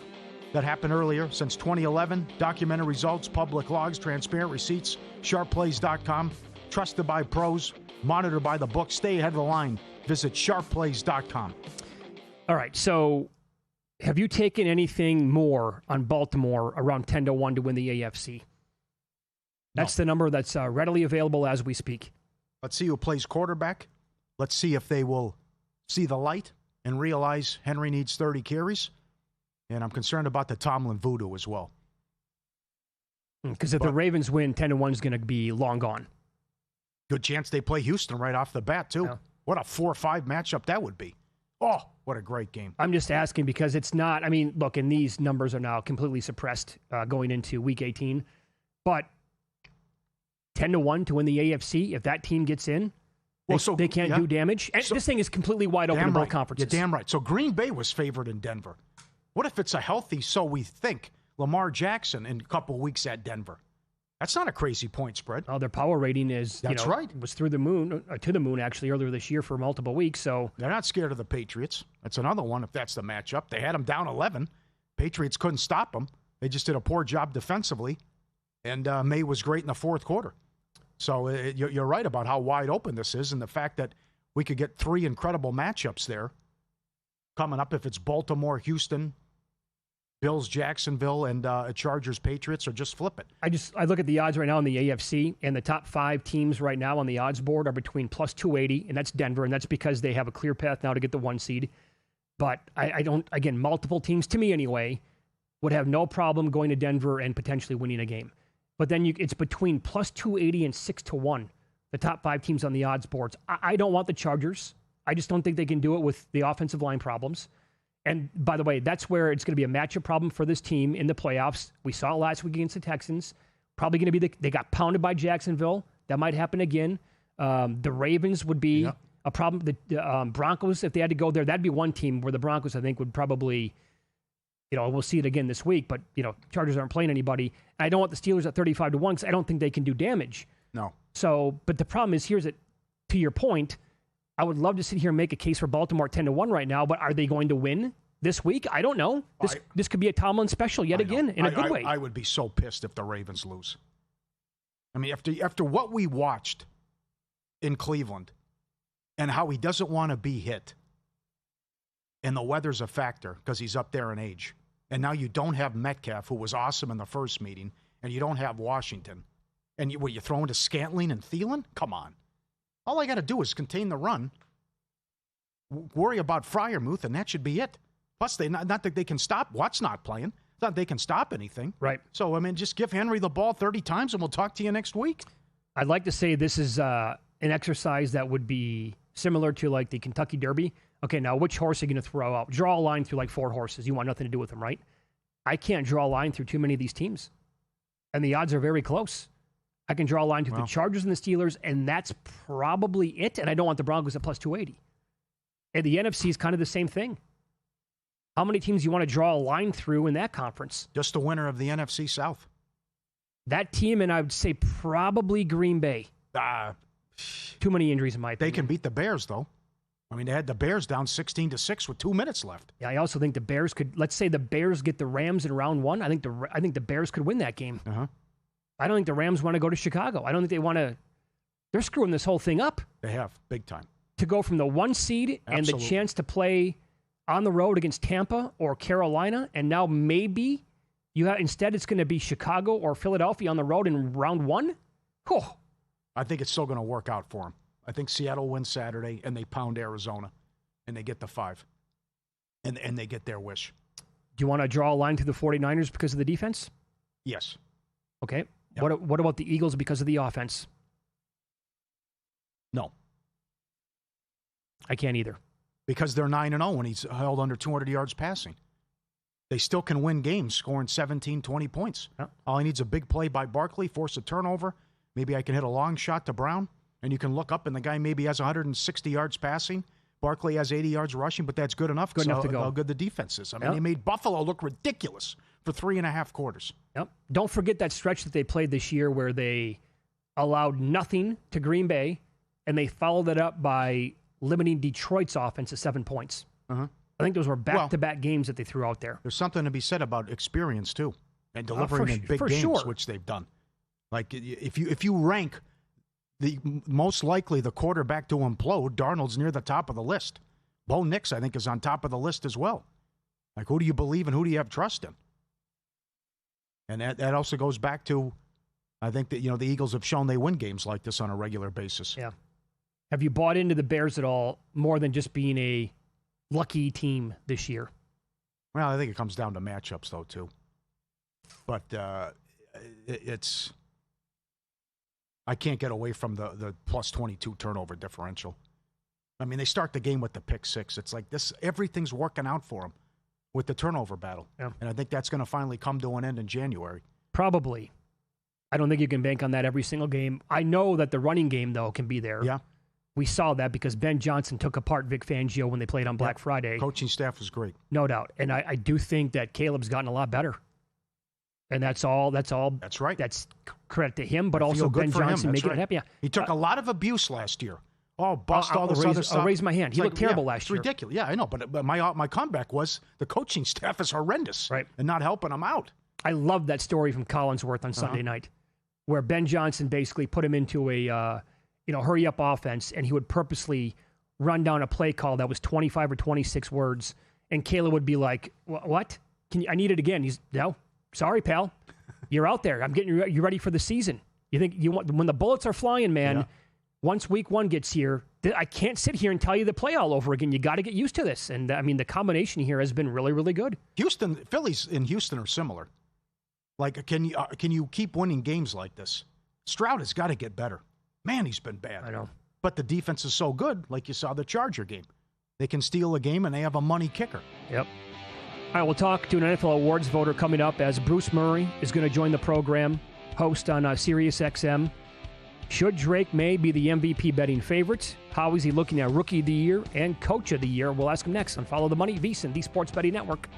that happened earlier. Since 2011, documented results, public logs, transparent receipts, sharpplays.com, trusted by pros, monitored by the book. Stay ahead of the line. Visit sharpplays.com. All right, so have you taken anything more on Baltimore around 10-1 to win the AFC? That's the number that's readily available as we speak. Let's see who plays quarterback. Let's see if they will see the light and realize Henry needs 30 carries. And I'm concerned about the Tomlin voodoo as well. Because if the Ravens win, 10-1 is going to be long gone. Good chance they play Houston right off the bat, too. Yeah. What a 4-5 matchup that would be. Oh, what a great game. I'm just asking because it's not, look, and these numbers are now completely suppressed going into Week 18. But 10-1 to win the AFC, if that team gets in, they can't do damage. And this thing is completely wide open in both conferences. You're damn right. So Green Bay was favored in Denver. What if it's a healthy, so we think, Lamar Jackson in a couple of weeks at Denver? That's not a crazy point spread. Oh, their power rating is, right. Was through the moon, to the moon actually earlier this year for multiple weeks. So they're not scared of the Patriots. That's another one if that's the matchup. They had them down 11. Patriots couldn't stop them. They just did a poor job defensively. And May was great in the fourth quarter. So you're right about how wide open this is and the fact that we could get 3 incredible matchups there coming up if it's Baltimore, Houston, Bills, Jacksonville, and Chargers, Patriots, or just flip it. I look at the odds right now in the AFC, and the top 5 teams right now on the odds board are between plus 280, and that's Denver, and that's because they have a clear path now to get the 1 seed. But I don't, again, multiple teams, to me anyway, would have no problem going to Denver and potentially winning a game. But then it's between plus 280 and 6-1, the top 5 teams on the odds boards. I don't want the Chargers. I just don't think they can do it with the offensive line problems. And by the way, that's where it's going to be a matchup problem for this team in the playoffs. We saw it last week against the Texans. Probably going to be they got pounded by Jacksonville. That might happen again. The Ravens would be a problem. The Broncos, if they had to go there, that'd be one team where the Broncos, I think, would probably, we'll see it again this week, but, Chargers aren't playing anybody. And I don't want the Steelers at 35-1 because I don't think they can do damage. No. So, but the problem is, to your point, I would love to sit here and make a case for Baltimore 10-1 right now, but are they going to win this week? I don't know. This could be a Tomlin special yet again in a good way. I would be so pissed if the Ravens lose. I mean, after what we watched in Cleveland and how he doesn't want to be hit, and the weather's a factor because he's up there in age, and now you don't have Metcalf, who was awesome in the first meeting, and you don't have Washington, and you throw into Scantling and Thielen? Come on. All I got to do is contain the run, worry about Freiermuth, and that should be it. Plus, not that they can stop. Watt's not playing. It's not they can stop anything. Right. So, I mean, just give Henry the ball 30 times, and we'll talk to you next week. I'd like to say this is an exercise that would be similar to, like, the Kentucky Derby. Okay, now, which horse are you going to throw out? Draw a line through, like, 4 horses. You want nothing to do with them, right? I can't draw a line through too many of these teams. And the odds are very close. I can draw a line through the Chargers and the Steelers, and that's probably it. And I don't want the Broncos at plus 280. And the NFC is kind of the same thing. How many teams do you want to draw a line through in that conference? Just the winner of the NFC South. That team, and I would say probably Green Bay. Too many injuries in my opinion. They can beat the Bears, though. I mean, they had the Bears down 16-6 with 2 minutes left. Yeah, I also think the Bears could. Let's say the Bears get the Rams in round 1. I think the Bears could win that game. I don't think the Rams want to go to Chicago. I don't think they want to. They're screwing this whole thing up. They have, big time. To go from the 1 seed and the chance to play on the road against Tampa or Carolina, and now maybe instead it's going to be Chicago or Philadelphia on the road in round 1. Oh. I think it's still going to work out for them. I think Seattle wins Saturday, and they pound Arizona, and they get the 5, and they get their wish. Do you want to draw a line to the 49ers because of the defense? Yes. Okay. Yep. What about the Eagles because of the offense? No. I can't either. Because they're 9-0 when he's held under 200 yards passing. They still can win games scoring 17, 20 points. Yep. All he needs is a big play by Barkley, force a turnover. Maybe I can hit a long shot to Brown, and you can look up, and the guy maybe has 160 yards passing. Barkley has 80 yards rushing, but that's good enough. Good enough to go. How good the defense is. I mean, they made Buffalo look ridiculous for 3.5 quarters. Yep. Don't forget that stretch that they played this year where they allowed nothing to Green Bay, and they followed it up by limiting Detroit's offense to 7 points. I think those were back-to-back games that they threw out there. There's something to be said about experience, too, and delivering in big games, which they've done. Like, if you rank the most likely the quarterback to implode, Darnold's near the top of the list. Bo Nix, I think, is on top of the list as well. Like, who do you believe and who do you have trust in? And that also goes back to, I think that, the Eagles have shown they win games like this on a regular basis. Yeah. Have you bought into the Bears at all more than just being a lucky team this year? Well, I think it comes down to matchups, though, too. But it's... I can't get away from the plus 22 turnover differential. I mean, they start the game with the pick 6. It's like this, everything's working out for them with the turnover battle. Yeah. And I think that's going to finally come to an end in January. Probably. I don't think you can bank on that every single game. I know that the running game, though, can be there. Yeah. We saw that because Ben Johnson took apart Vic Fangio when they played on Black Friday. Coaching staff was great. No doubt. And I do think that Caleb's gotten a lot better. And that's all. That's right. That's credit to him, but also Ben Johnson making it happen. Yeah. He took a lot of abuse last year. Oh, bust all this other stuff. I'll raise my hand. He looked terrible last year. It's ridiculous. Yeah, I know. But my comeback was the coaching staff is horrendous. Right. And not helping him out. I love that story from Collinsworth on Sunday night, where Ben Johnson basically put him into a hurry-up offense, and he would purposely run down a play call that was 25 or 26 words, and Caleb would be like, "What? I need it again." He's no. Sorry, pal. You're out there. I'm getting you ready for the season. You think you want when the bullets are flying, man? Yeah. Once week 1 gets here, I can't sit here and tell you to play all over again. You got to get used to this. And, I mean, the combination here has been really, really good. Phillies in Houston are similar. Like, can you keep winning games like this? Stroud has got to get better. Man, he's been bad. I know. But the defense is so good, like you saw the Charger game. They can steal a game, and they have a money kicker. Yep. All right, we'll talk to an NFL awards voter coming up as Bruce Murray is going to join the program, host on Sirius XM. Should Drake May be the MVP betting favorite? How is he looking at Rookie of the Year and Coach of the Year? We'll ask him next on Follow the Money, VSiN, the Sports Betting Network.